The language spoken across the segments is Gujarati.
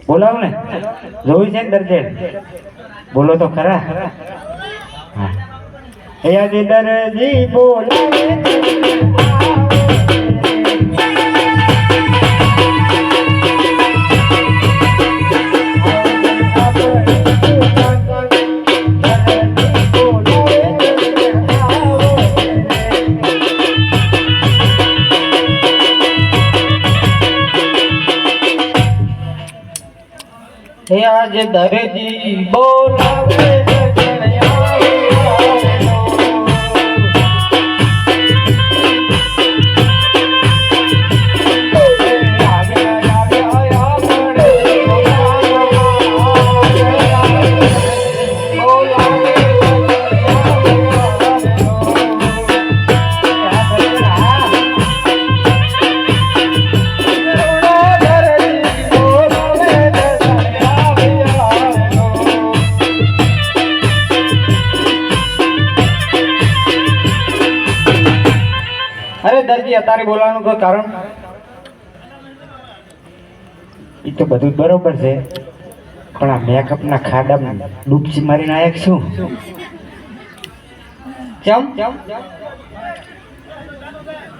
બોલાવ ને જોઈ છે ને દરજે બોલો તો ખરા યાદ દરજી બોલાવે आज दरजी बोलावे अरे दर्जी अतारे बोलावવાનું કોઈ કારણ ઈ તો બધું બરોબર છે પણ આ મેકઅપ ના ખાડામાં ડૂબકી મારીને આયા છું કેમ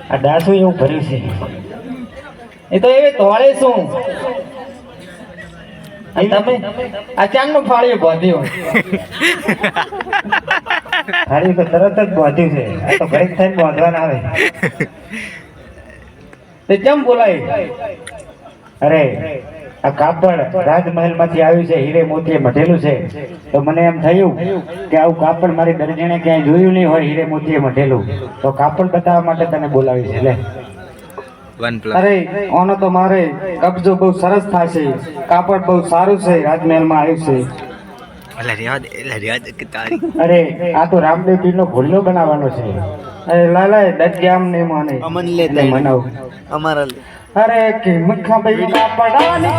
આ દાસુ એવું ભર્યું છે એ તો એવે તોળે શું અને તમે આ ચાંગનો ફાળ્યો બાંધ્યો ફાળ્યો તો તરત જ બાંધ્યું છે આ તો ઘરે થઈને બાંધવાના આવે તે કેમ બોલાય અરે આ કાપડ રાજમહેલ માંથી આવ્યું છે હીરે મોતીએ મઢેલું છે તો મને એમ થયું કે આવું કાપડ મારી દરજીને ક્યાંય જોયું નહીં હોય હીરે મોતીએ મઢેલું તો કાપડ બતાવવા માટે તને બોલાવી છે લે અરે ઓનો તો મારે કબજો બહુ સરસ થશે કાપડ બહુ સારું છે રાજમહેલ માં આવ્યું છે અરે આ તો રામદેવ પીર નો ઘોડલો બનાવવાનો છે અરે લાલા દજ્જામ ને માને અમન લે મનાવ અમારા અરે કે મુખા ભાઈ કાપડાની